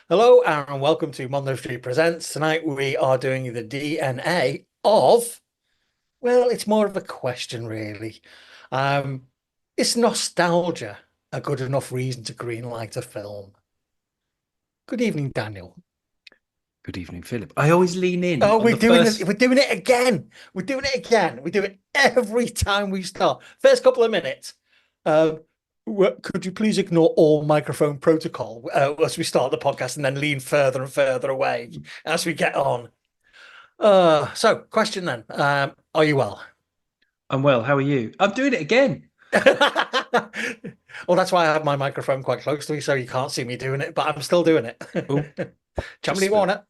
Hello and welcome to Mondo Street Presents. Tonight we are doing the DNA of, well, it's more of a question really. Um, is nostalgia a good enough reason to greenlight a film? Good evening, Daniel. Good evening, Philip. I always lean in Oh, on we're the doing it. first. We're doing it again. We're doing it again. We do it every time we start. First couple of minutes. Um, could you please ignore all microphone protocol as we start the podcast and then lean further and further away as we get on? So question then. Are you well? I'm well. How are you? I'm doing it again. Well, that's why I have my microphone quite close to me, so you can't see me doing it, but I'm still doing it. Oh, just Chumley spilt. Warner.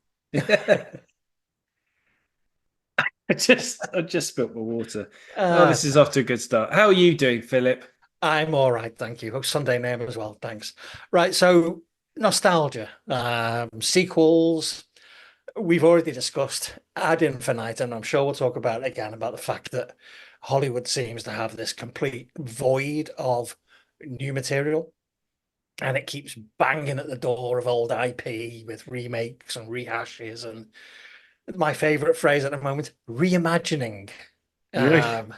I just spilt my water. Oh, Uh, this is off to a good start. How are you doing, Philip? I'm all right, thank you. Oh, Sunday name as well, thanks. Right, so nostalgia, sequels. We've already discussed ad infinitum. I'm sure we'll talk about it again about the fact that Hollywood seems to have this complete void of new material, and it keeps banging at the door of old IP with remakes and rehashes. And my favorite phrase at the moment, reimagining. Yeah. Um,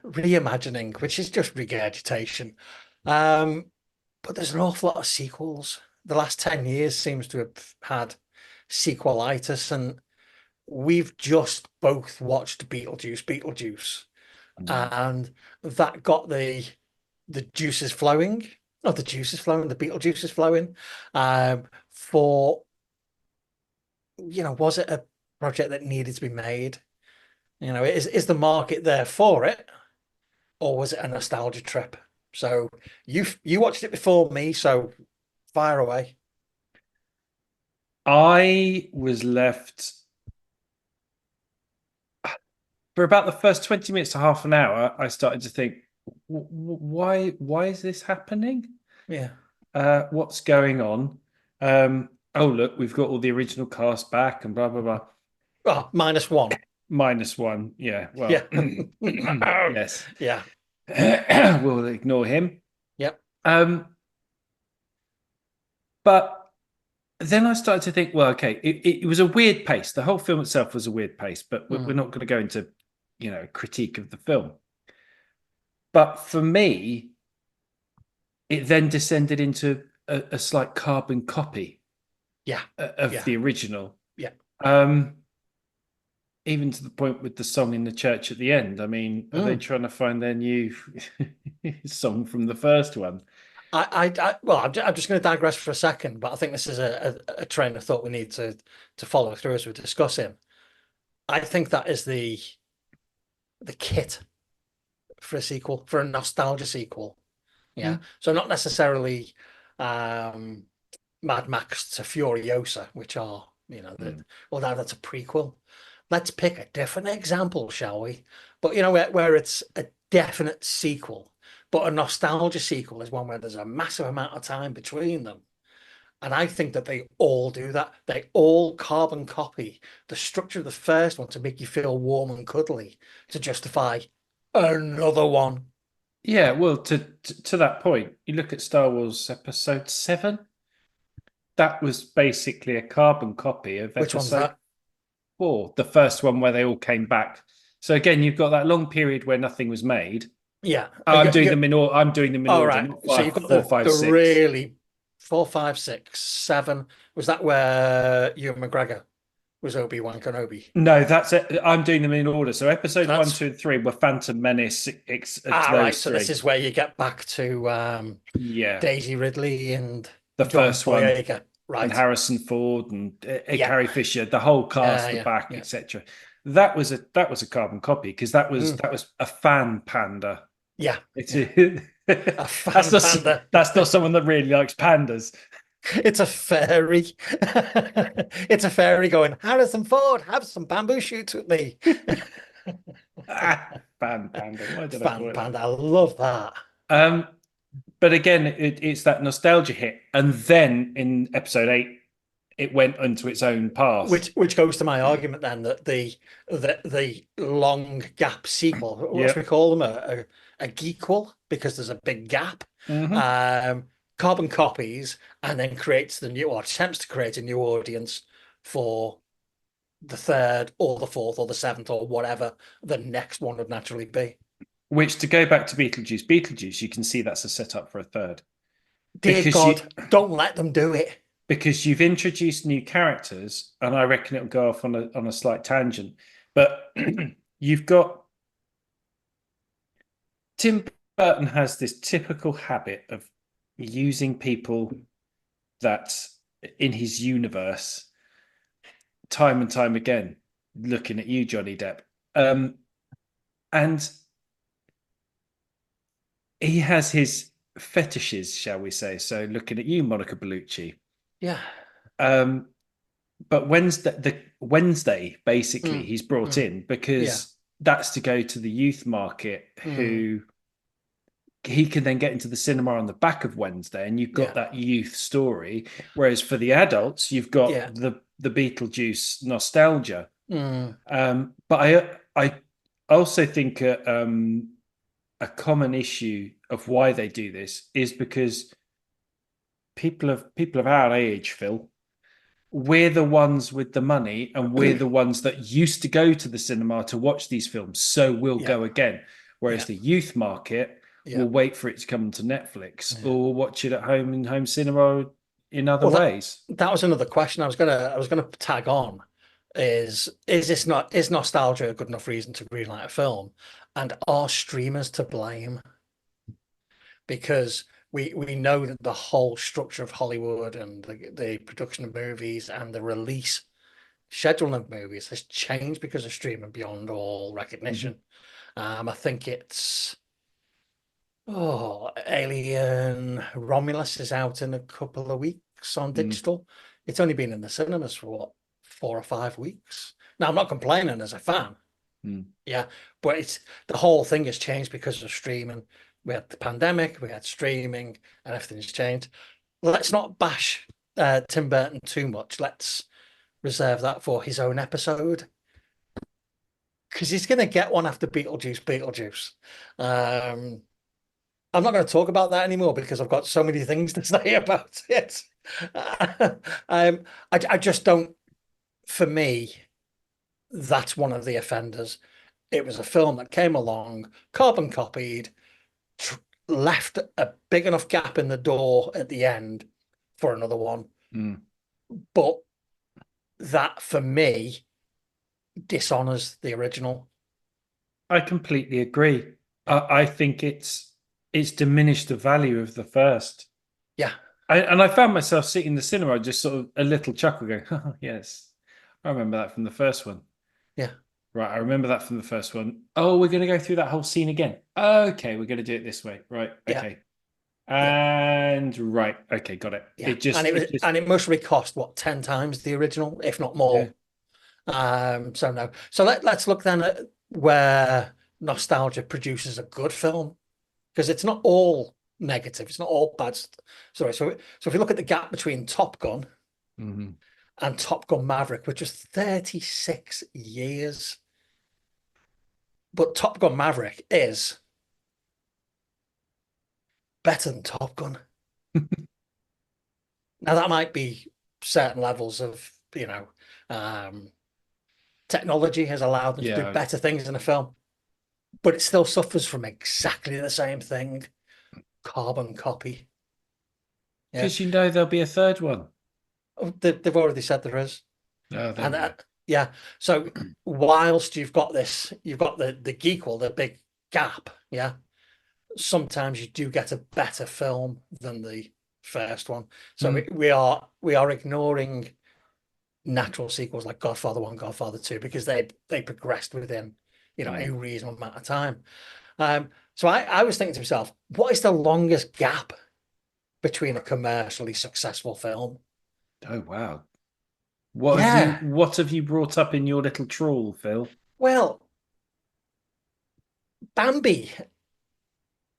reimagining, which is just regurgitation. Um, but there's an awful lot of sequels. The last 10 years seems to have had sequelitis, and we've just both watched Beetlejuice, Mm. and that got the juices flowing. Oh, the juices flowing, the Beetlejuice is flowing. For was it a project that needed to be made? Is the market there for it, or was it a nostalgia trip? So you watched it before me, so fire away. I was left for about the first 20 minutes to half an hour. I started to think, why is this happening? Yeah. What's going on? Oh, look, we've got all the original cast back and blah, blah, blah. Oh, -1. -1. Yeah. Yeah. Well, yes. Yeah. We'll ignore him. Yep. Um, but then I started to think, well, okay, it was a weird pace. The whole film itself was a weird pace, but we're Mm. not going to go into, critique of the film. But for me, it then descended into a slight carbon copy Yeah. of Yeah. the original. Yeah. Um, even to the point with the song in the church at the end. I mean, are they Mm. trying to find their new song from the first one? Well, I'm just going to digress for a second, but I think this is a train of thought we need to follow through as we discuss him. I think that is the kit for a sequel, for a nostalgia sequel. Yeah. Mm. So not necessarily um Mad Max to Furiosa, which are, Mm. well, now that's a prequel. Let's pick a different example, shall we? But where it's a definite sequel, but a nostalgia sequel is one where there's a massive amount of time between them. And I think that they all do that. They all carbon copy the structure of the first one to make you feel warm and cuddly to justify another one. Yeah, well, to that point, you look at Star Wars Episode 7. That was basically a carbon copy of Which one's Episode that? 4, the first one where they all came back. So again, you've got that long period where nothing was made. Yeah. I'm doing them in order. I'm doing them in All order, right. not So you've five, got four, the five, six. really 4, 5, 6, 7. Was that where Ewan McGregor was Obi-Wan Kenobi? No, that's it. I'm doing them in order. So episode one, That's two, and three were Phantom Menace. right. Those So this three. is where you get back to Yeah, Daisy Ridley and the John first one, Boyega. and Right. Harrison Ford and Yeah. Carrie Fisher, the whole Yeah. cast, the Yeah. back, Yeah. etc. That was a carbon copy because that was Mm. that was a fan panda. Yeah. It's Yeah. A that's fan not panda. that's not someone that really likes pandas. It's a fairy. It's a fairy going, Harrison Ford, have some bamboo shoots with me. Fan panda. Why did I Fan call it that? panda. I love that. Um, but again, it's that nostalgia hit, and then in episode 8, it went onto its own path. Which goes to my argument then that the long gap sequel, what Yeah. should we call them? A geekwell, because there's a big gap. Hmm. Um, carbon copies and then creates the new, or attempts to create a new audience for the third or the fourth or the seventh or whatever the next one would naturally be. Which, to go back to Beetlejuice, you can see that's a setup for a third Dear because you God, don't let them do it. because you've introduced new characters, and I reckon it'll go off on a slight tangent. But you've got Tim Burton has this typical habit of using people that in his universe time and time again. Looking at you, Johnny Depp, and he has his fetishes, shall we say? So, looking at you, Monica Bellucci. Yeah. Um, but Wednesday, basically, he's brought in Yeah. because that's to go to the youth market who he can then get into the cinema on the back of Wednesday, and you've got Yeah. that youth story. Whereas for the adults, you've got Yeah. the Beetlejuice nostalgia. Mm. But I also think a common issue of why they do this is because people of our age, Phil, we're the ones with the money, and we're the ones that used to go to the cinema to watch these films, so we'll Yeah. go again. Whereas Yeah. the youth market Yeah. will wait for it to come to Netflix, Yeah. or will watch it at home in home cinema or in other Well, ways. that was another question I was gonna tag on. Is nostalgia a good enough reason to greenlight a film? And are streamers to blame? Because we know that the whole structure of Hollywood and the production of movies and the release schedule of movies has changed because of streaming beyond all recognition. I think it's Alien Romulus is out in a couple of weeks on digital. It's only been in the cinemas for what, 4 or 5 weeks. Now I'm not complaining as a fan. Yeah, but it's the whole thing has changed because of streaming. We had the pandemic, we had streaming, and everything's changed. Let's not bash Tim Burton too much. Let's reserve that for his own episode because he's going to get one after Beetlejuice. I'm not going to talk about that anymore because I've got so many things to say about it. I just don't. For me, that's one of the offenders. It was a film that came along, carbon copied, left a big enough gap in the door at the end for another one. But that, for me, dishonors the original. I completely agree. I think it's diminished the value of the first. Yeah. And I found myself sitting in the cinema, just sort of a little chuckle going, oh, yes, I remember that from the first one. Yeah. Right, I remember that from the first one. Oh, we're going to go through that whole scene again. Okay, we're going to do it this way. Right, okay. And right, okay, got it. Yeah. And it must cost what, 10 times the original, if not more. So no. So let's look then at where nostalgia produces a good film, because it's not all negative, it's not all bad. Sorry, so if you look at the gap between Top Gun and Top Gun Maverick, which was 36 years, but Top Gun Maverick is better than Top Gun. Now that might be certain levels of, technology has allowed them to do better things in a film, but it still suffers from exactly the same thing. Carbon copy. Because there'll be a third one. Oh, they've already said there is. Oh, and yeah. So whilst you've got the gequel, the big gap, yeah, sometimes you do get a better film than the first one. So we are ignoring natural sequels like Godfather 1, Godfather 2, because they progressed within a reasonable amount of time. So I was thinking to myself, what is the longest gap between a commercially successful film? Oh wow. What have you brought up in your little trawl, Phil? Well, Bambi.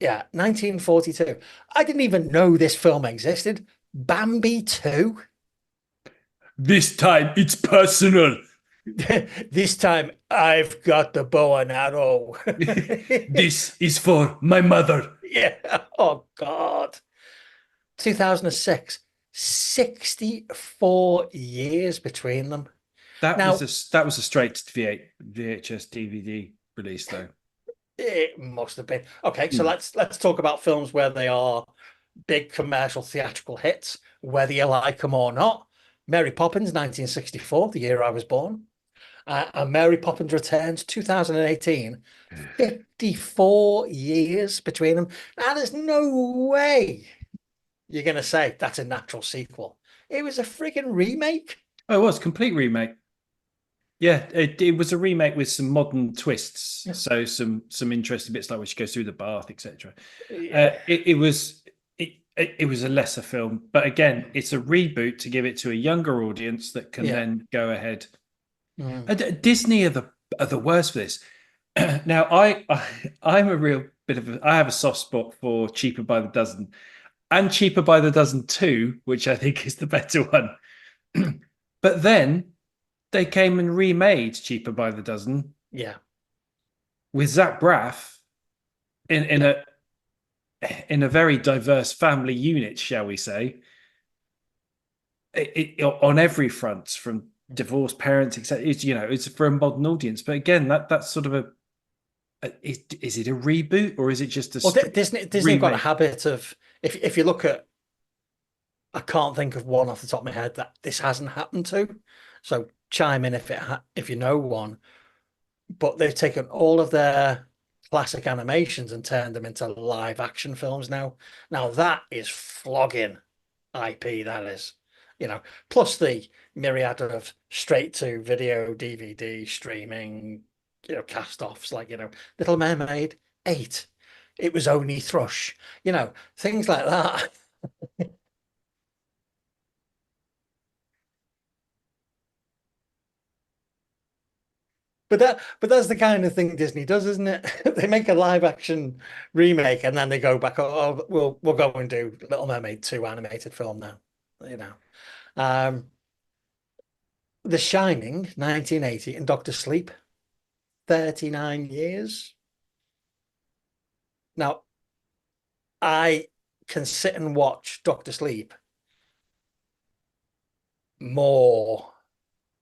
Yeah, 1942. I didn't even know this film existed. Bambi 2. This time it's personal. This time I've got the bow and arrow. This is for my mother. Yeah. Oh God. 2006. 64 years between them. Now, That was a straight to VHS DVD release though. it must have been. Okay, so Hmm. let's talk about films where they are big commercial theatrical hits, whether you like them or not. Mary Poppins, 1964, the year I was born. And Mary Poppins Returns, 2018. 54 years between them. Now, there's no way you're going to say that's a natural sequel. It was a friggin' remake. Oh, it was a complete remake. Yeah, it was a remake with some modern twists. Yeah. So some interesting bits like when she goes through the bath, etc. Yeah. It was a lesser film, but again, it's a reboot to give it to a younger audience that can Yeah. then go ahead. Mm. And Disney are the worst for this. Now, I'm a real bit of I have a soft spot for Cheaper by the Dozen and Cheaper by the Dozen 2, which I think is the better one. But then they came and remade Cheaper by the Dozen Yeah. with Zach Braff in Yeah. a very diverse family unit, shall we say, on every front, from divorced parents, etc. It's for a modern audience. But again, that's sort of is it a reboot or is it just a Well, Disney have got a remake? habit of, if you look at, I can't think of one off the top of my head that this hasn't happened to. So chime in if you know one. But they've taken all of their classic animations and turned them into live action films now. Now that is flogging IP, that is. Plus the myriad of straight to video, DVD, streaming, cast offs like, Little Mermaid 8. It was only Thrush, things like that. But that's the kind of thing Disney does, isn't it? They make a live action remake and then they go back, oh, we'll go and do Little Mermaid 2 animated film now. You know. Um, The Shining, 1980, and Doctor Sleep, 39 years. Now, I can sit and watch Doctor Sleep more,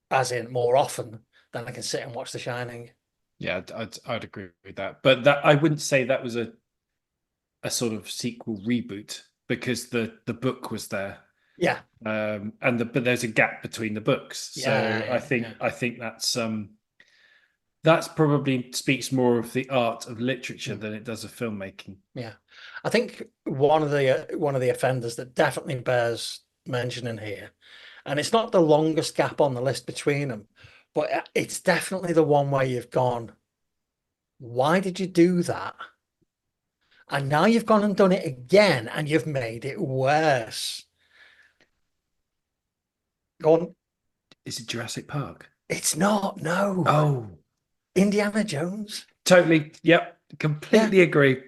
as in more often, than I can sit and watch The Shining. Yeah, I'd agree with that. But that I wouldn't say that was a sort of sequel reboot because the book was there. Yeah, But there's a gap between the books. So yeah, yeah, yeah. I think that's probably speaks more of the art of literature Mm. than it does of filmmaking. Yeah, I think one of the offenders that definitely bears mentioning here, and it's not the longest gap on the list between them, but it's definitely the one where you've gone, why did you do that? And now you've gone and done it again, and you've made it worse. Go on. Is it Jurassic Park? It's not. No, Oh, Indiana Jones. totally. Yep, Yeah, completely agree.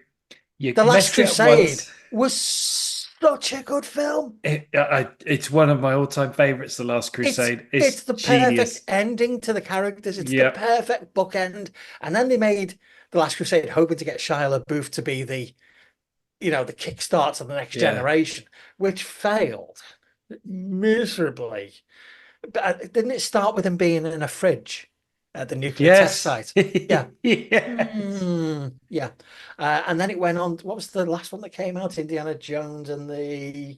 You The Last messed it up Crusade once. was such a good film. It's one of my all-time favorites, The Last It's Crusade. it's It's the perfect genius. ending to the characters. It's the Yep. perfect bookend. And then they made The Last Crusade hoping to get Shia LaBeouf to be the kickstart to the next Yeah. generation, which failed miserably. But didn't it start with him being in a fridge at the nuclear test Yes. site? Yeah. Yes. Yeah. And then it went on. What was the last one that came out? Indiana Jones and the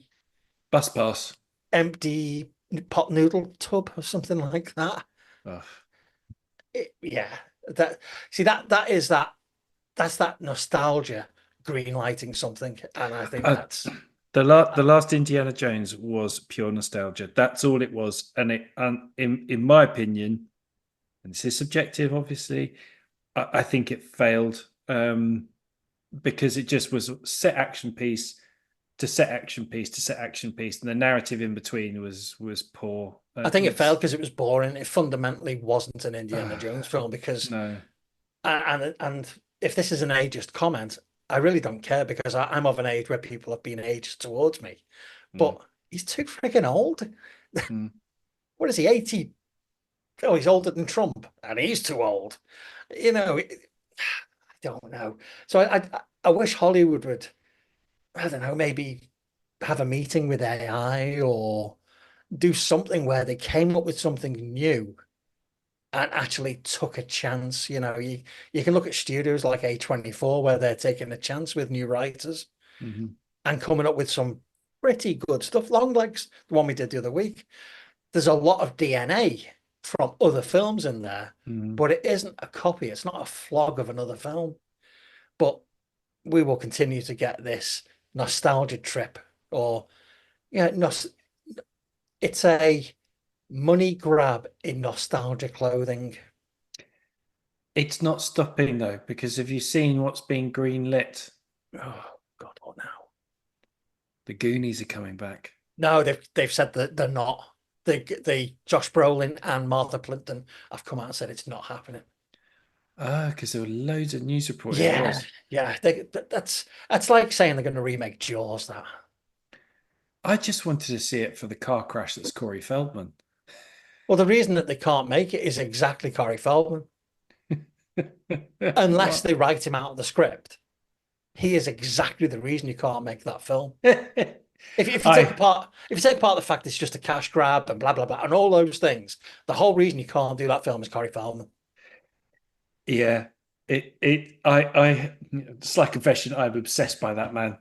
Bus pass. empty pot noodle tub or something like that. Oh. Yeah. That see that's that nostalgia green lighting something. And I think Uh, that's the last Indiana Jones was pure nostalgia. That's all it was, and in my opinion, and this is subjective, obviously, I think it failed because it just was set action piece to set action piece to set action piece, and the narrative in between was poor. I think it failed It's because it was boring. It fundamentally wasn't an Indiana Jones film because no. and if this is an ageist comment, I really don't care because I'm of an age where people have been ageist towards me. Mm, But he's too freaking old. mm. What is he, 80? Oh, he's older than Trump, and he's too old. I don't know. So I wish Hollywood would, I don't know, maybe have a meeting with AI or do something where they came up with something new and actually took a chance. You can look at studios like A24 where they're taking a chance with new writers Mhm. and coming up with some pretty good stuff. Longlegs, the one we did the other week, there's a lot of DNA from other films in there, Mhm. but it isn't a copy. It's not a flog of another film. But we will continue to get this nostalgia trip, or yeah, it's a money grab in nostalgia clothing. It's not stopping though, because have you seen what's being greenlit? Oh God, what now? The Goonies are coming back. No, they've said that they're not. The Josh Brolin and Martha Plimpton have come out and said it's not happening. Ah, because there were loads of news reporting it Yeah, was. yeah, that's like saying they're going to remake Jaws. That I just wanted to see it for the car crash that's Corey Feldman. well, the reason that they can't make it is exactly Corey Feldman, unless What? they write him out of the script. He is exactly the reason you can't make that film. If you take I apart the fact it's just a cash grab and blah blah blah and all those things, the whole reason you can't do that film is Corey Feldman. Yeah, I slight confession, I'm obsessed by that man.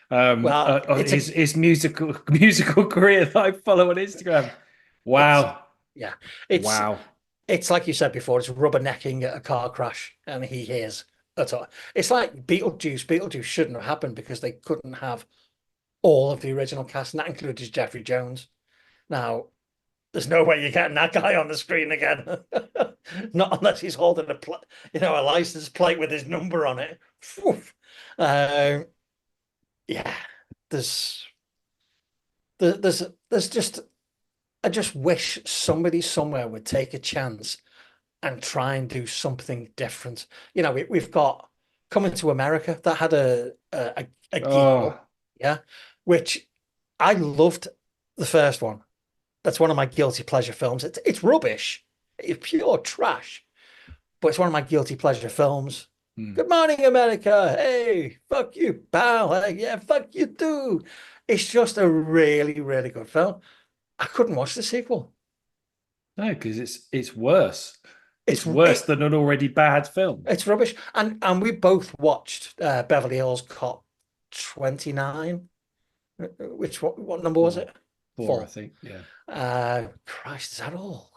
Well, it's a His musical career that I follow on Instagram. it's Wow, yeah, it's wow. it's like you said before, it's rubbernecking at a car crash, and he hears that's all. It's like Beetlejuice. Beetlejuice shouldn't have happened because they couldn't have all of the original cast, and that included Jeffrey Jones. Now, there's no way you're getting that guy on the screen again. Not unless he's holding a license plate with his number on it. Um, yeah, there's there's just I just wish somebody somewhere would take a chance and try and do something different. We've got Coming to America that had a giggle, Oh, yeah, which I loved the first one. That's one of my guilty pleasure films. It's rubbish. It's pure trash, but it's one of my guilty pleasure films. hmm. Good morning, America. Hey, fuck you, pal. Hey, yeah, fuck you too. It's just a really, really good film. I couldn't watch the sequel. No, because it's worse. It's It's worse it, than an already bad film. it's rubbish. And we both watched Beverly Hills Cop 29. What number was Four, it? four, I 4. think. Yeah. Christ, is that all?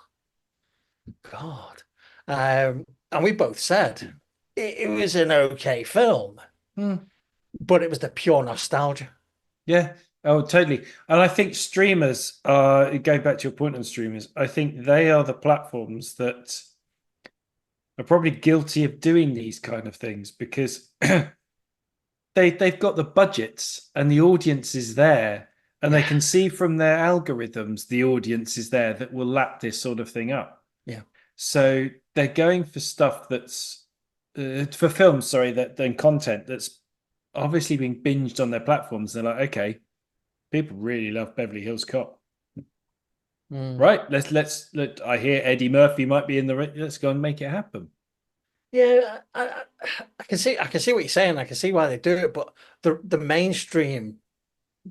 God. And we both said it was an okay film, Hmm. but it was the pure nostalgia. Yeah. Oh, totally. And I think streamers going back to your point on streamers, I think they are the platforms that are probably guilty of doing these kind of things because they've got the budgets and the audience is there, and they Yeah, can see from their algorithms the audience is there that will lap this sort of thing up. yeah. So they're going for stuff that's for films, sorry, that then content that's obviously being binged on their platforms. They're like, okay, people really love Beverly Hills Cop, Mm. right? Let. I hear Eddie Murphy might be in the. Let's go and make it happen. Yeah, I can see what you're saying. I can see why they do it, but the mainstream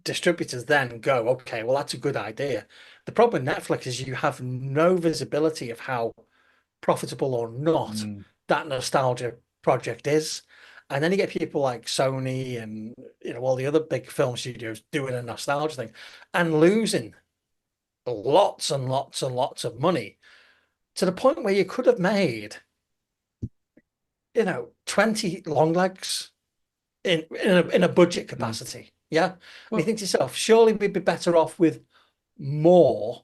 distributors then go, okay, well, that's a good idea. The problem with Netflix is you have no visibility of how profitable or not Mm, that nostalgia project is. And then you get people like Sony and all the other big film studios doing a nostalgia thing and losing lots and lots and lots of money to the point where you could have made, 20 long legs in a budget mm. capacity. Yeah. And you Well, think to yourself, surely we'd be better off with more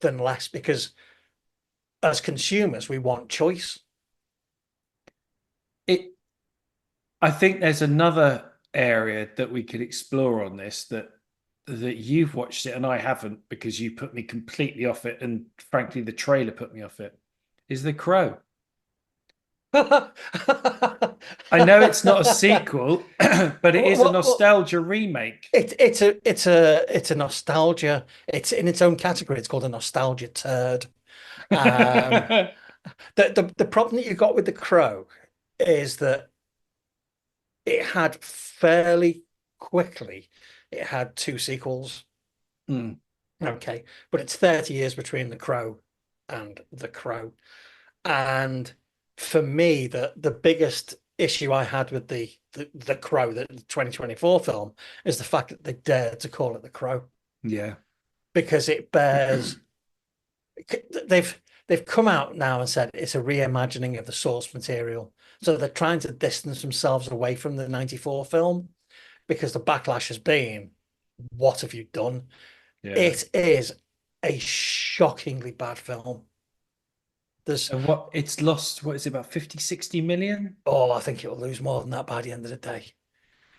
than less because as consumers, we want choice. it. I think there's another area that we could explore on this that you've watched it and I haven't because you put me completely off it, and frankly, the trailer put me off it. Is The Crow? what, I know it's not a sequel, but it is a what, nostalgia remake. it's a nostalgia. It's in its own category. It's called a nostalgia turd. Um, the problem that you got with The Crow is that it had fairly quickly it had two sequels. Mm. Okay, but it's 30 years between The Crow and The Crow. And for me, the biggest issue I had with the Crow, the 2024 film, is the fact that they dared to call it The Crow, Yeah. because it bears they've come out now and said it's a reimagining of the source material. So they're trying to distance themselves away from the 94 film, because the backlash has been, what have you done? Yeah. It is a shockingly bad film. There's And what it's lost, what is it, about 50, 60 million? Oh, I think it'll lose more than that by the end of the day.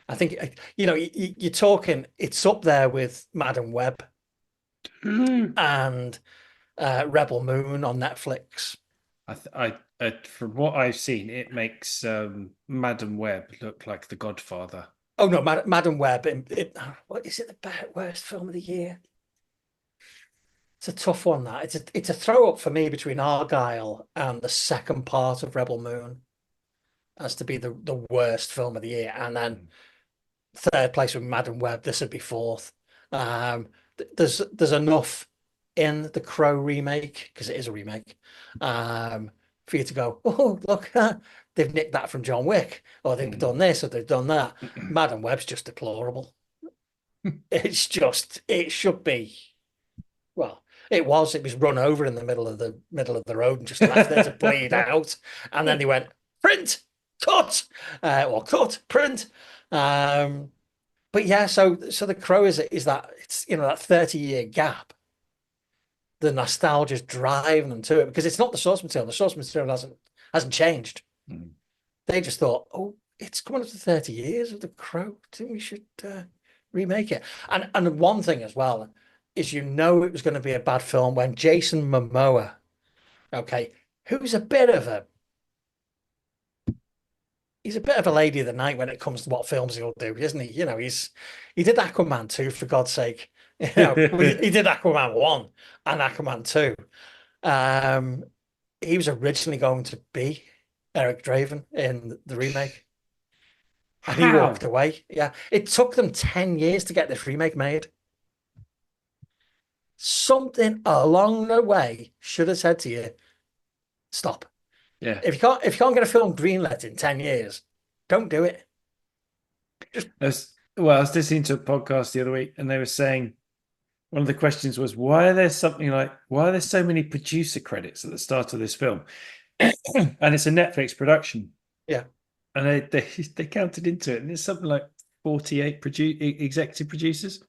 I think, you're talking, it's up there with Madam Web Mm. and Rebel Moon on Netflix. From what I've seen, it makes Madam Web look like The Godfather. Oh no, Madam Web. What is it? The worst film of the year? It's a tough one. That it's a throw up for me between Argyle and the second part of Rebel Moon as to be the worst film of the year, and then Mm. third place with Madam Web. This would be fourth. There's enough in the Crow remake, because it is a remake, for you to go, oh look, they've nicked that from John Wick, or they've Mm. done this, or they've done that. Madam Web's just deplorable. It should be, well, it was run over in the middle of the road and just left there to bleed out, and then they went print, cut, or cut, print. Um, but yeah, so the Crow is that, it's that 30-year gap. The nostalgia's driving them to it, because it's not the source material. The source material hasn't changed. Mm. They just thought, oh, it's coming up to 30 years of the Crow. I think we should remake it. And one thing as well is, it was going to be a bad film when Jason Momoa, okay, who's a bit of a he's a bit of a lady of the night when it comes to what films he'll do, isn't he? He did Aquaman 2, for God's sake. He did Aquaman 1 and Aquaman 2. Um, he was originally going to be Eric Draven in the remake, and he walked How? away. Yeah, it took them 10 years to get this remake made. Something along the way should have said to you, stop. Yeah. If you can't get a film greenlit in 10 years, don't do it. I was listening to a podcast the other week, and they were saying one of the questions was, why are there so many producer credits at the start of this film? And it's a Netflix production. Yeah. And they counted into it, and it's something like 48 executive producers.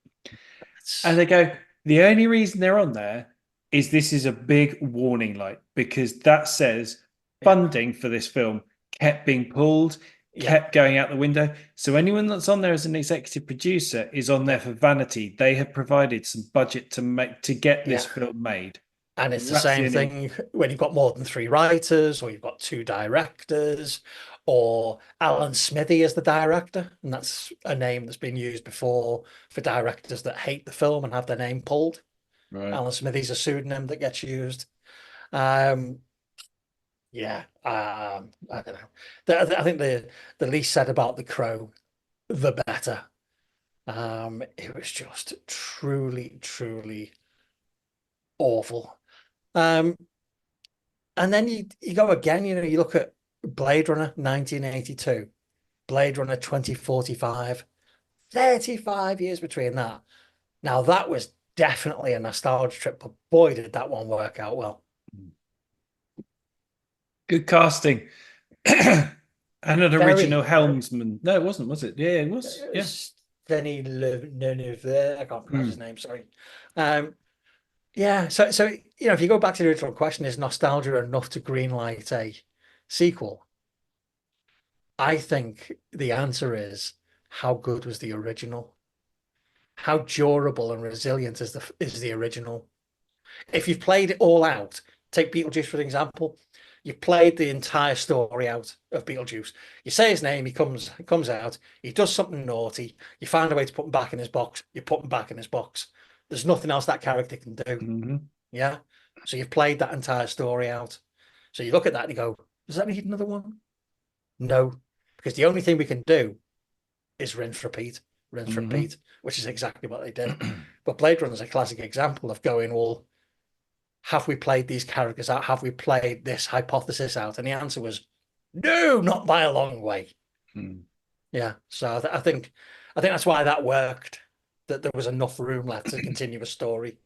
And they go, the only reason they're on there is this is a big warning light, because that says funding for this film kept being pulled, kept going out the window. So anyone that's on there as an executive producer is on there for vanity. They have provided some budget to get this film made. And it's the same thing when you've got more than three writers, or you've got two directors, or Alan Smithy as the director. And that's a name that's been used before for directors that hate the film and have their name pulled. Right. Alan Smithy's a pseudonym that gets used. I don't know. I think the least said about The Crow, the better. It was just truly, truly awful. And then you go again, you look at Blade Runner 1982, Blade Runner 2045, 35 years between that. Now, that was definitely a nostalgia trip, but boy, did that one work out well. Good casting. And an original Very. helmsman. No, it wasn't, was it? Yeah, it was. Yeah. Denis Villeneuve, I can't pronounce his name, sorry. Yeah, so if you go back to the original question, is nostalgia enough to greenlight a sequel? I think the answer is, how good was the original? How durable and resilient is the original? If you've played it all out, take Beetlejuice for example. You've played the entire story out of Beetlejuice. You say his name, he comes out, he does something naughty, you find a way to put him back in his box, you put him back in his box. There's nothing else that character can do. Mm-hmm. Yeah. So you've played that entire story out. So you look at that and you go, does that need another one? No. Because the only thing we can do is rinse, repeat. rinse, Hmm. repeat, which is exactly what they did. But Blade Runner is a classic example of going, well, have we played these characters out? Have we played this hypothesis out? And the answer was no, not by a long way. Yeah. So I think that's why that worked, that there was enough room left to continue a story.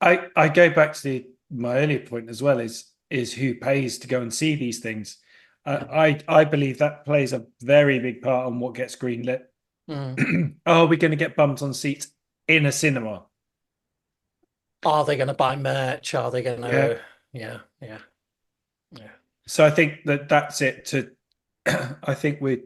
I go back to my earlier point as well, is who pays to go and see these things. Yeah. I believe that plays a very big part on what gets greenlit. Mm. Are we going to get bums on seats in a cinema? Are they going to buy merch? Are they going Yeah. to? Yeah, yeah, yeah, So I think that's it. To I think we're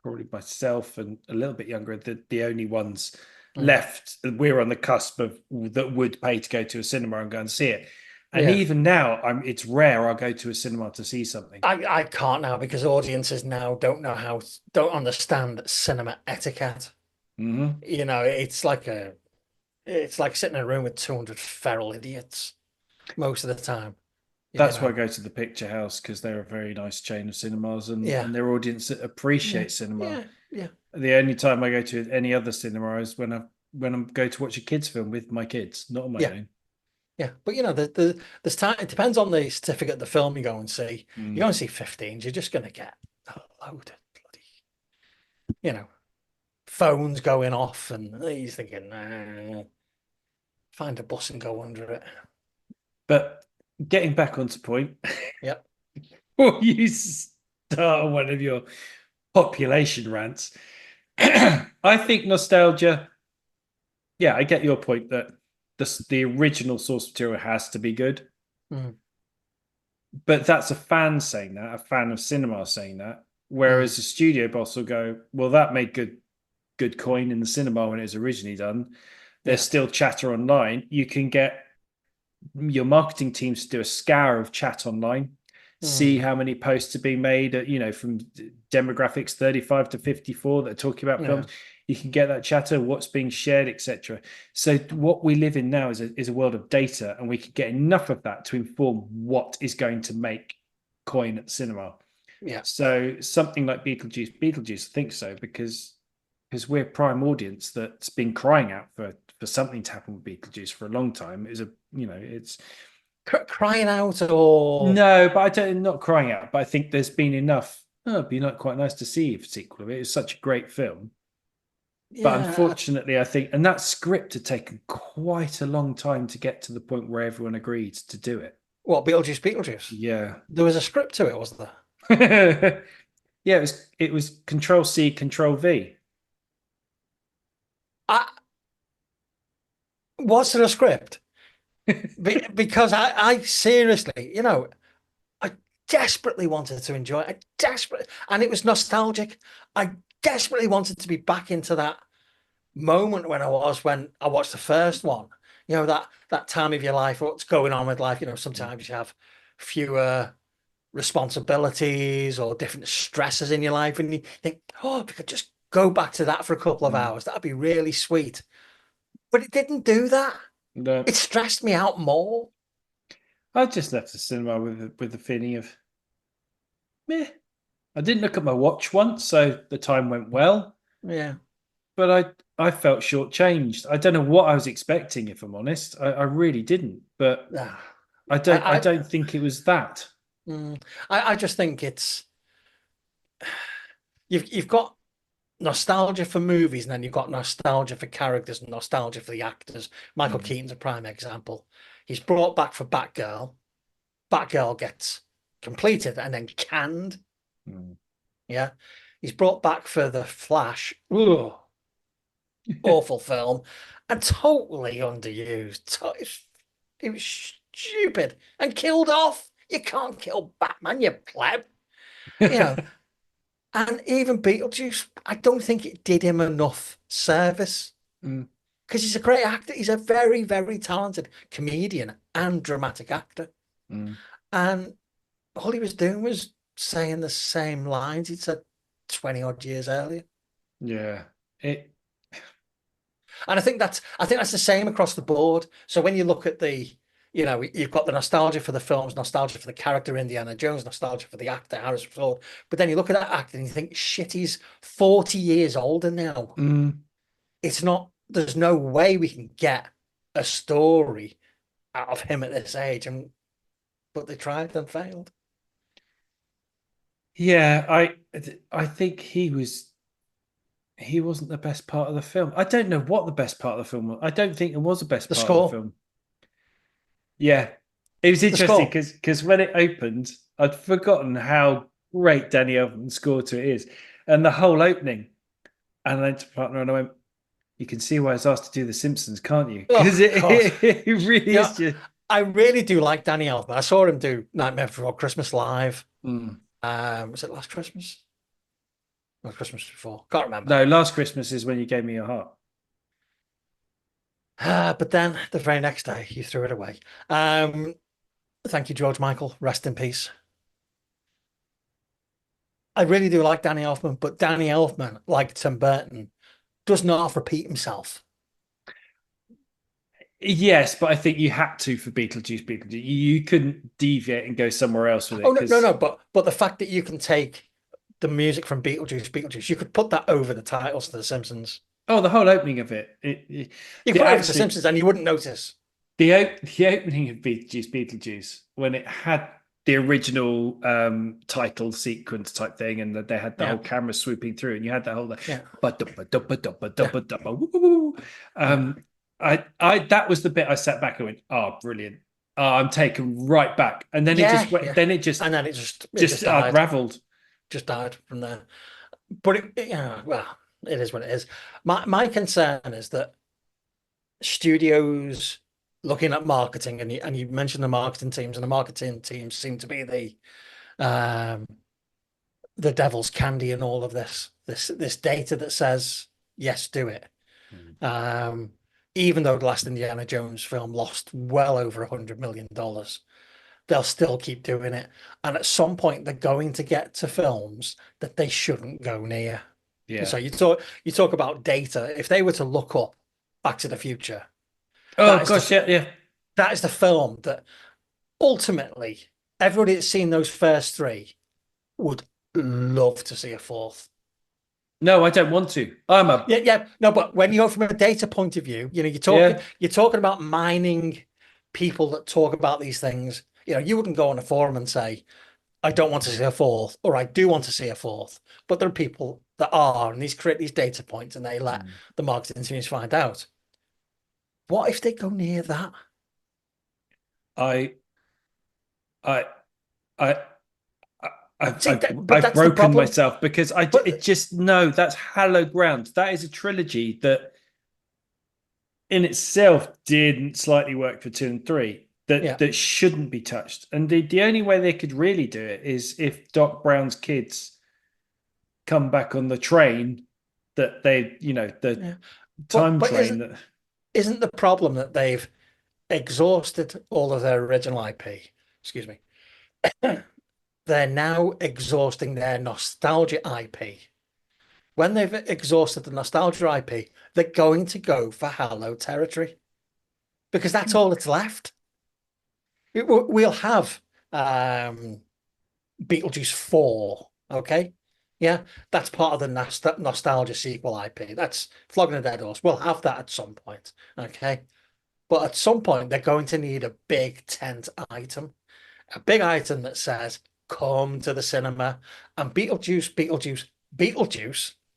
probably myself and a little bit younger, the only ones mm. left. We're on the cusp of that would pay to go to a cinema and go and see it. And Yeah. even now, it's rare I'll go to a cinema to see something. I can't now because audiences now don't understand cinema etiquette. Hmm. You know, it's like sitting in a room with 200 feral idiots most of the time. You That's why I know, go to the Picture House, because they're a very nice chain of cinemas, yeah, and their audience that yeah, appreciate cinema. yeah, yeah, The only time I go to any other cinema is when I'm going to watch a kids film with my kids, not on my yeah, own. yeah. But you know, there's time. It depends on the certificate of the film you go and see. You go Mm. and see 15s, you're just going to get a load of bloody, you know, phones going off, and he's thinking, nah, find a bus and go under it. But getting back onto point, Yep. before you start on one of your population rants, I think nostalgia. Yeah, I get your point that the original source material has to be good, Mm, but that's a fan saying that, a fan of cinema saying that. mm, Whereas the studio boss will go, well, that made good coin in the cinema when it was originally done. There's yeah. still chatter online. You can get your marketing teams to do a scour of chat online, see Mm, how many posts are being made, from demographics 35 to 54 that are talking about yeah. films. You can get that chatter, what's being shared, etc. So what we live in now is a world of data, and we can get enough of that to inform what is going to make coin at cinema. Yeah. So something like Beetlejuice, I think so, because we're prime audience that's been crying out for something to happen with Beetlejuice for a long time. Is a it's Crying out or no, but I don't not crying out, but I think there's been enough. Oh, it'd be not quite nice to see a sequel of it. It's such a great film. But yeah. unfortunately, I think, and that script had taken quite a long time to get to the point where everyone agreed to do it. What, Beetlejuice? Yeah. There was a script to it, wasn't there? Yeah, it was Control C, Control V. I Was there a script? Because I seriously, you know, I desperately wanted to enjoy it. I desperately, and it was nostalgic. I desperately wanted to be back into that moment when I watched the first one. You know, that time of your life, what's going on with life. You know, sometimes you have fewer responsibilities or different stresses in your life, and you think, oh, if we could just go back to that for a couple of Mm. hours, that'd be really sweet. But it didn't do that. No, It stressed me out more. I just left the cinema with the feeling of meh. I didn't look at my watch once, so the time went well. Yeah. But I felt shortchanged. I don't know what I was expecting, if I'm honest. I really didn't. But Ah. I I, don't think it was that. I just think it's you've got nostalgia for movies, and then you've got nostalgia for characters and nostalgia for the actors. Michael Mm, Keaton's a prime example. He's brought back for Batgirl. Batgirl gets completed and then canned. mm. Yeah. He's brought back for The Flash. Ugh, awful film. And totally underused. It was stupid and killed off. You can't kill Batman, you pleb. You know, and even Beetlejuice, I don't think it did him enough service Mm, because he's a great actor. He's a very, very talented comedian and dramatic actor. mm. And all he was doing was saying the same lines he'd said 20 odd years earlier. Yeah. It. And I think that's the same across the board. So when you look at the You've got the nostalgia for the films, nostalgia for the character Indiana Jones, nostalgia for the actor Harrison Ford. But then you look at that actor and you think, shit, he's 40 years older now. Mm. It's not, there's no way we can get a story out of him at this age. But they tried and failed. Yeah, I think he wasn't the best part of the film. I don't know what the best part of the film was. I don't think it was the best The part of the score, film. Yeah, it was the interesting score. because when it opened, I'd forgotten how great Danny Elfman's score to it is, and the whole opening. And I went to partner and I went, "You can see why I was asked to do The Simpsons, can't you? Because Oh God. it really is Yeah, just." I really do like Danny Elfman. I saw him do Nightmare Before Christmas live. Mm. Was it last Christmas? Or Christmas before? Can't remember. No, Last Christmas is when you gave me your heart. But then the very next day, you threw it away. Thank you, George Michael. Rest in peace. I really do like Danny Elfman, but Danny Elfman, like Tim Burton, does not half repeat himself. Yes, but I think you had to for Beetlejuice. You couldn't deviate and go somewhere else with Oh it no, no, because no. But the fact that you can take the music from Beetlejuice, you could put that over the titles to The Simpsons. the whole opening of You could the put it over to The actually Simpsons and you wouldn't notice. the opening of Beetlejuice when it had the original title sequence type thing, and that they had the Yeah, whole camera swooping through, and you had that whole yeah, yeah, yeah, um, I that was the bit I sat back and went, oh, brilliant. Oh, I'm taken right back, and then it yeah, just went. yeah. Then it And just then it just died, unraveled. just died from there. But yeah, well, it is what it is. My concern is that studios looking at marketing, and you mentioned the marketing teams, and the marketing teams seem to be um, the devil's candy in all of this data that says yes, do it. Mm. Um, Even though the last Indiana Jones film lost well over $100 million, they'll still keep doing it. And at some point, they're going to get to films that they shouldn't go near. Yeah. So you talk about data. If they were to look up Back to the Future, Oh that is gosh, the yeah, yeah. that is the film that ultimately everybody that's seen those first three would love to see a fourth. No, I don't want to. I'm a Yeah, yeah. No, but when you go from a data point of view, yeah. you're talking about mining people that talk about these things. You wouldn't go on a forum and say, I don't want to see a fourth, or I do want to see a fourth. But there are people that are, and these create these data points and they let Mm. the marketing teams find out. What if they go near that? I I I See, but I've that's the broken problem. myself because it But just no, that's hallowed ground. That is a trilogy that in itself didn't slightly work for two and three. yeah, That shouldn't be touched. And the only way they could really do it is if Doc Brown's kids come back on the train that the yeah. But time but train isn't that. isn't the problem that they've exhausted all of their original IP? Excuse me. They're now exhausting their nostalgia IP. When they've exhausted the nostalgia IP, they're going to go for hallowed territory because that's all that's left. We'll have um, Beetlejuice 4, okay? Yeah, that's part of the nostalgia sequel IP. That's flogging a dead horse. We'll have that at some point, okay? But at some point, they're going to need a big tent item, a big item that says, come to the cinema. And Beetlejuice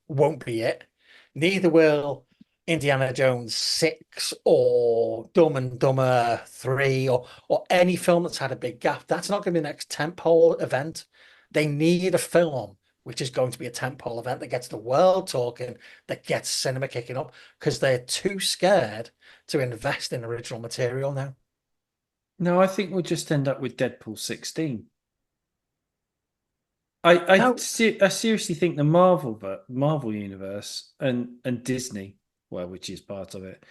won't be it. Neither will Indiana Jones 6 or Dumb and Dumber 3 or any film that's had a big gap. That's not going to be the next tentpole event. They need a film which is going to be a tentpole event that gets the world talking, that gets cinema kicking up, because they're too scared to invest in original material now. No, I think we'll just end up with Deadpool 16. I No, I seriously think the Marvel universe and Disney, well, which is part of it,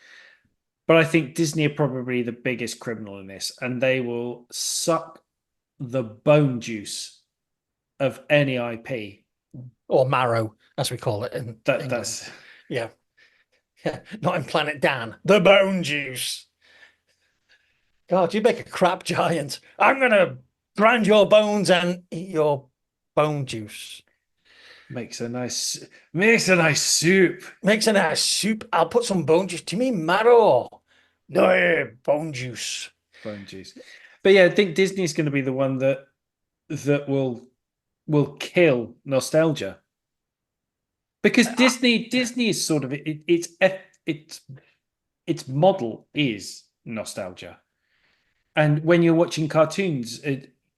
but I think Disney are probably the biggest criminal in this, and they will suck the bone juice of any IP. or marrow, as we call it in England. That's Yeah, yeah, not in Planet Dan. The bone juice. God, you make a crap giant. I'm gonna grind your bones and eat your bone juice. Makes a nice soup. Makes a nice soup. I'll put some bone juice. Do you mean marrow? No, bone juice. Bone juice. But yeah, I think Disney's going to be the one that will kill nostalgia because I- Disney is sort of its model is nostalgia, and when you're watching cartoons,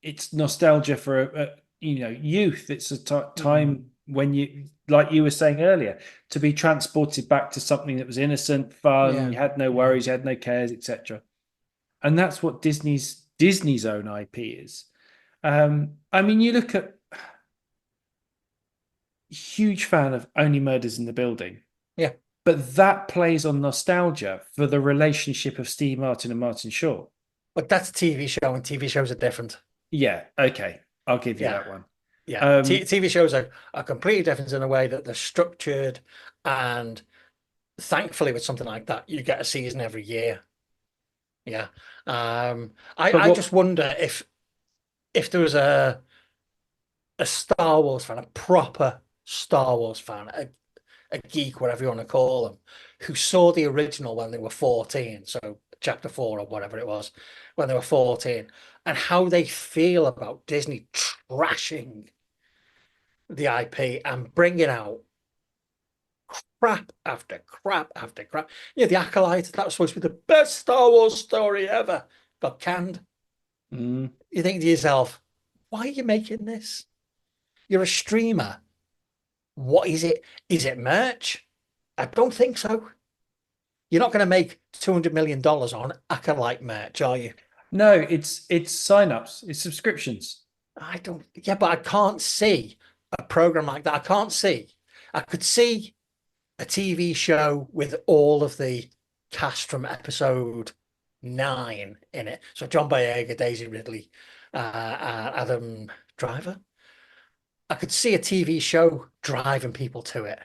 it's nostalgia for youth. It's a Mm, time when you, like you were saying earlier, to be transported back to something that was innocent, fun. yeah, You had no yeah, worries, you had no cares, etc. And that's what Disney's own IP is. I mean, you look at huge fan of Only Murders in the Building, yeah. but that plays on nostalgia for the relationship of Steve Martin and Martin Shaw. But that's a TV show, and TV shows are different. Yeah, okay, I'll give you Yeah, that one. yeah. Um, TV shows are completely different in a way that they're structured, and thankfully, with something like that, you get a season every year. Yeah. but I just what? wonder if there was a Star Wars fan, a proper Star Wars fan, a geek, whatever you want to call them, who saw the original when they were 14, so chapter four or whatever it was, when they were 14, and how they feel about Disney trashing the IP and bringing out crap after crap after crap. Yeah, The Acolyte, that was supposed to be the best Star Wars story ever, got canned. Mm, You think to yourself, why are you making this? You're a streamer. What is it? Is it merch? I don't think so. You're not going to make $200 million on Acolyte merch, are you? no, it's sign-ups, it's subscriptions. I don't. Yeah, but I can't see a program like that. I can't see. I could see a TV show with all of the cast from episode 9 in it. So John Boyega, Daisy Ridley, Adam Driver. I could see a TV show driving people to it.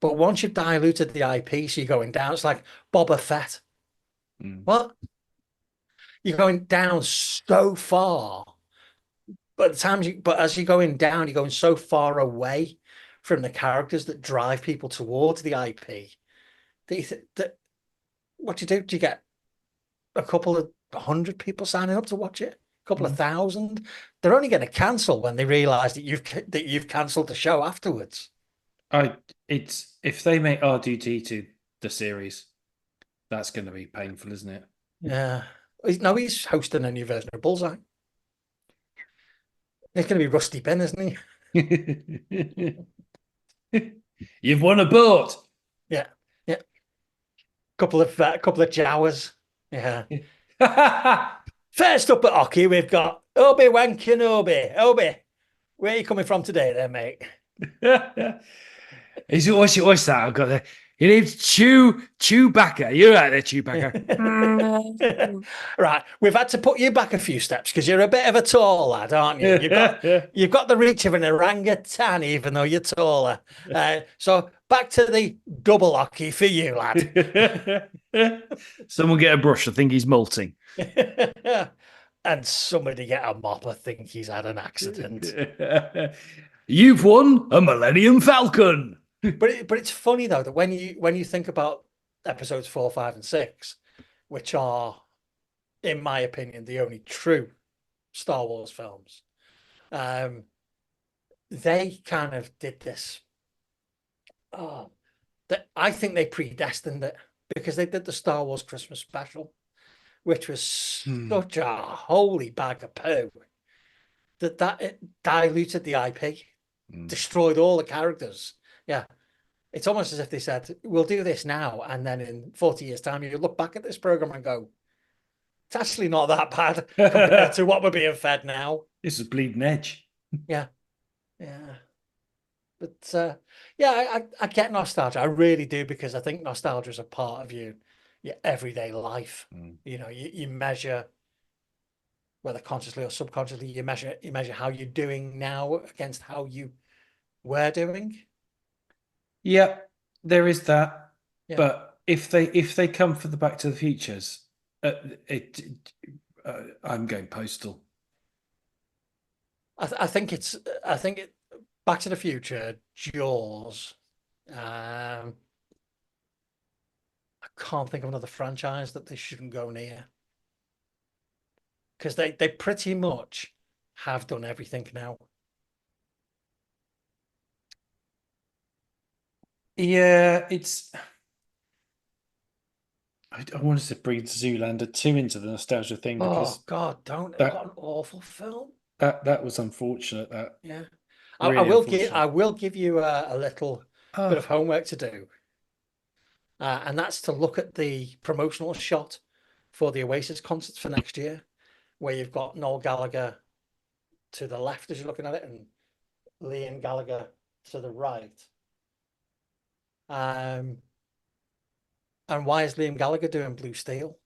But once you've diluted the IP, so you're going down, it's like Boba Fett. Mm. What? You're going down so far. But as you're going down, you're going so far away from the characters that drive people towards the IP. That what do you do? Do you get a couple of 100 people signing up to watch it? A couple of Mm. thousand? They're only going to cancel when they realize that you've cancelled the show afterwards. I it's if they make R2D2 the series, that's going to be painful, isn't Yeah. No, he's hosting a new version of Bullseye. It's going to be Rusty Ben, isn't he? it? You've won a boat. Yeah. Yeah. Couple of Jawas. Yeah. First up at hockey, we've got Obi-Wan Kenobi. Obi, where are you coming from today, then, mate? What's that? I've got there. Your name's Chewbacca. You're right there, Chewbacca. Right, we've had to put you back a few steps because you're a bit of a tall lad, aren't you? You've got the reach of an orangutan, even though you're taller. So back to the double hockey for you, lad. Someone get a brush. I think he's molting. And somebody get a mop. I think he's had an accident. You've won a Millennium Falcon. But it's funny though that when you think about episodes 4, 5, and 6, which are, in my opinion, the only true Star Wars films, um, they kind of did this. Oh, that I think they predestined it because they did the Star Wars Christmas special, which was Hmm. such a holy bag of poo that it diluted the IP, Hmm. destroyed all the characters. Yeah, it's almost as if they said, "We'll do this now," and then in 40 years' time, you look back at this program and go, "It's actually not that bad compared to what we're being fed now." This is Bleeding Edge. Yeah, yeah. But yeah, I get nostalgia. I really do because I think nostalgia is a part of your everyday life. Hmm. You know, you measure whether consciously or subconsciously, you measure how you're doing now against how you were doing. Yeah, there is that. Yeah. But if they come for the Back to the Futures, it I'm going Postal. I think it's. I think it, Back to the Future, Jaws. Um, I can't think of another franchise that they shouldn't go near because they pretty much have done everything now. Yeah, it's. I wanted to bring Zoolander 2 into the nostalgia thing Oh because God, don't! What that an awful film. that was unfortunate. That Yeah, really I unfortunate. will give you a little bit of Oh, homework to do, and that's to look at the promotional shot for the Oasis concerts for next year, where you've got Noel Gallagher to the left as you're looking at it, and Liam Gallagher to the right. Um, and why is Liam Gallagher doing Blue Steel?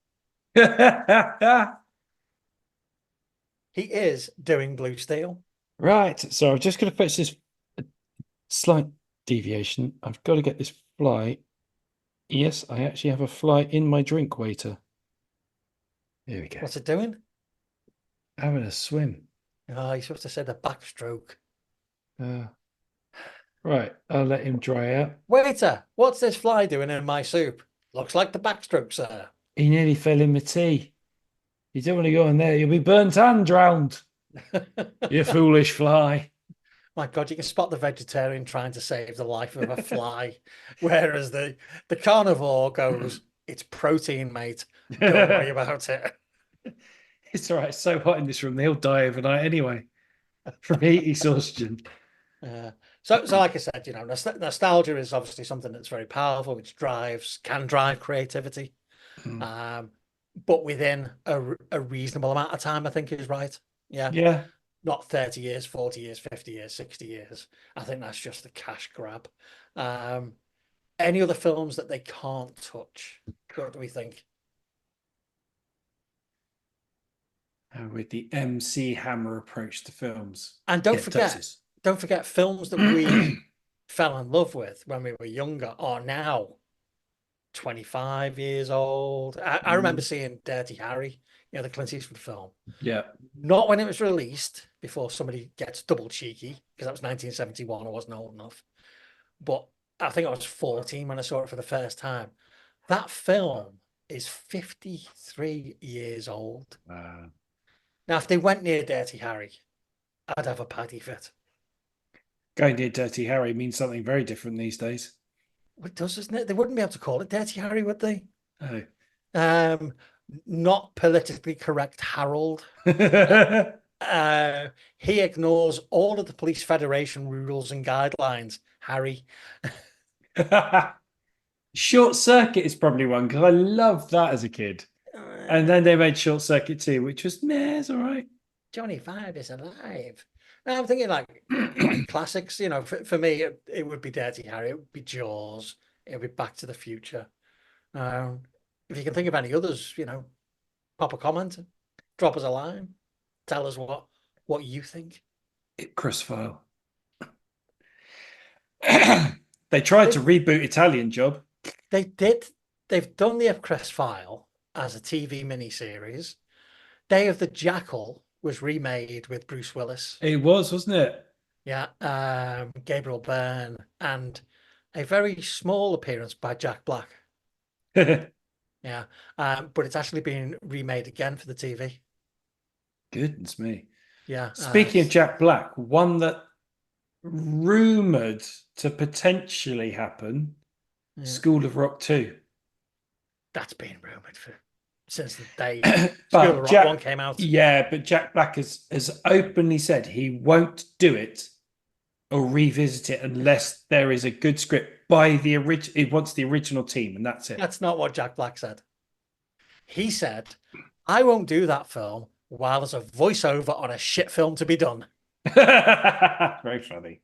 He is doing Blue Steel. right. So I'm just going to fetch this slight deviation. I've got to get this fly. Yes, I actually have a fly in my drink waiter. There we go. What's it doing? Having a swim. Oh, you're supposed to say the backstroke. Uh, right, I'll let him dry out. Waiter, what's this fly doing in my soup? Looks like the backstroke, sir. He nearly fell in my tea. You don't want to go in there. You'll be burnt and drowned. You foolish fly. My God, you can spot the vegetarian trying to save the life of a fly, whereas the carnivore goes, "It's protein, mate. Don't worry about it." It's all right. It's so hot in this room. They'll die overnight anyway from heat exhaustion. Uh, so like I said, nostalgia is obviously something that's very powerful, which can drive creativity, Mm. um, but within a reasonable amount of time, I think is right. Yeah, Yeah. not 30 years, 40 years, 50 years, 60 years. I think that's just a cash grab. Um, any other films that they can't touch? What do we think? With the MC Hammer approach to films. And Yeah, touches. don't forget films that we fell in love with when we were younger are now 25 years old. I remember seeing Dirty Harry, the Clint Eastwood film. Yeah. Not when it was released, before somebody gets double cheeky, because that was 1971. I wasn't old enough. But I think I was 14 when I saw it for the first time. That film is 53 years old. Now, if they went near Dirty Harry, I'd have a paddy fit. Going near Dirty Harry means something very different these days. Well, it does, doesn't it? They wouldn't be able to call it Dirty Harry, would they? Oh. Um, Not politically correct Harold. He ignores all of the Police Federation rules and guidelines, Harry. Short Circuit is probably one because I loved that as a kid. And then they made Short Circuit 2, which was, meh, it's all right. Johnny Five is alive. Now I'm thinking like classics, for me, it would be Dirty Harry, it would be Jaws, it would be Back to the Future. Um, if you can think of any others, pop a comment, drop us a line, tell us what you think. Crossfire. They tried to They, reboot Italian Job. they did, they've done the Ipcress File as a TV miniseries. Day of the Jackal was remade with Bruce Willis. It was, wasn't it? Yeah, Gabriel Byrne, and a very small appearance by Jack Black. Yeah, but it's actually been remade again for the TV. Goodness me. Yeah. Speaking of Jack Black, one that rumored to potentially happen, Yeah, School of Rock 2. that's been rumored since the day School of But Rock 1 came out. Yeah, but Jack Black has openly said he won't do it or revisit it unless there is a good script by the original. He wants the original team, and that's it. That's not what Jack Black said. He said, "I won't do that film while there's a voiceover on a shit film to be done. Very funny.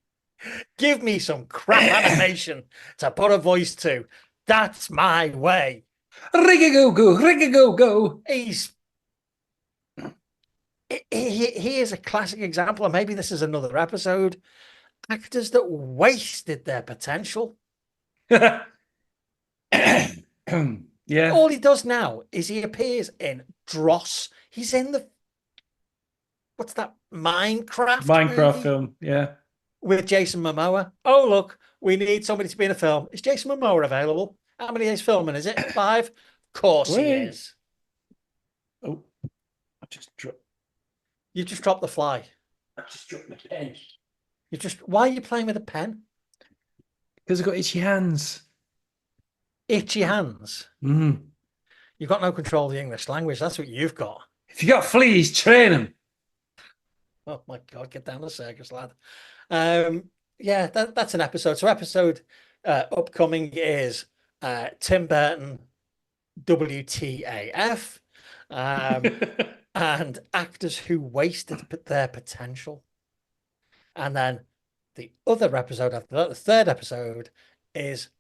Give me some crap animation to put a voice to. That's my way." Rig-a-go-go, rig-a-go-go. He is a classic example, and maybe this is another episode. Actors that wasted their potential. Yeah. All he does now is he appears in dross He's in the what's that Minecraft Minecraft movie film. Yeah. with Jason Momoa. Oh, look, we need somebody to be in a film. Is Jason Momoa available? How many days filming is it? 5? Of course he Wait. is. Oh, I just dropped. You just dropped the fly. I just dropped my pen. Why are you playing with a pen? Because I've got itchy hands. Itchy hands. Mm. You've got no control of the English language. That's what you've got. If you got fleas, train them. Oh my God, get down the circus, lad. Yeah, that's an episode. So episode upcoming is Tim Burton WTAF, and actors who wasted their potential. And then the other episode after that, the third episode, is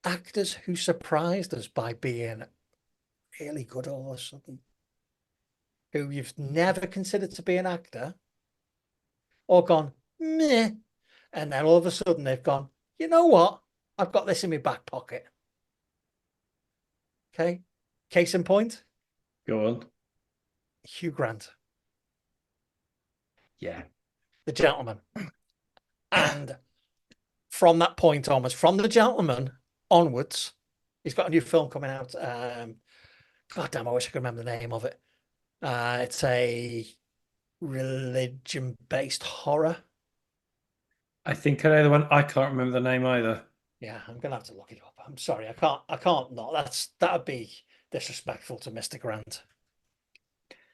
actors who surprised us by being really good all of a sudden, who you've never considered to be an actor or gone, meh. And then all of a sudden they've gone, you know what? I've got this in my back pocket. Okay. Case in point, Go on. Hugh Grant, Yeah. The Gentleman. And from that point onwards, from The Gentleman onwards, he's got a new film coming out. God damn, I wish I could remember the name of it. It's a religion-based horror. I think I know the one. I can't remember the name either. Yeah, I'm gonna have to look it up. I'm sorry, I can't not. That'd be disrespectful to Mr. Grant.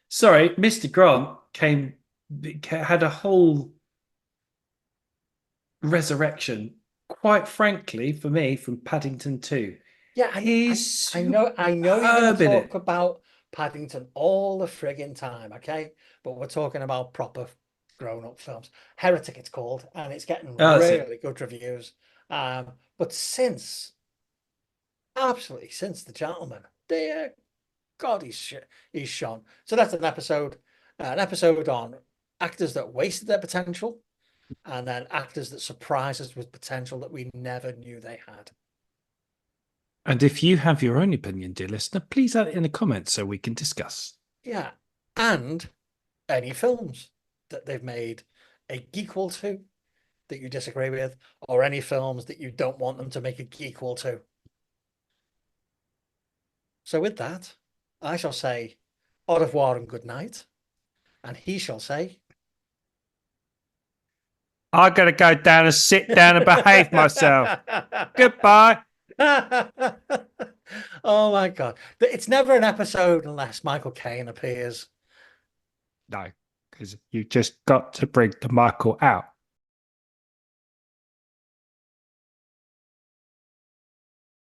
Sorry, Mr. Grant had a whole resurrection, quite frankly, for me, from Paddington 2. Yeah, He's I know you're gonna superb in talk it. about Paddington all the friggin' time, okay? But we're talking about proper grown-up films. Heretic it's called, and it's getting Oh, that's it. really good reviews. But absolutely since The Gentleman, dear God, he's shone. So that's an episode on actors that wasted their potential, and then actors that surprised us with potential that we never knew they had. And if you have your own opinion, dear listener, please add it in the comments so we can discuss. Yeah, and any films that they've made a equal to that you disagree with, or any films that you don't want them to make a equal to. So with that, I shall say au revoir and good night, and he shall say, I gotta go down and sit down and behave myself. Goodbye. Oh my God. It's never an episode unless Michael Caine appears. No, because you just got to bring the Michael out.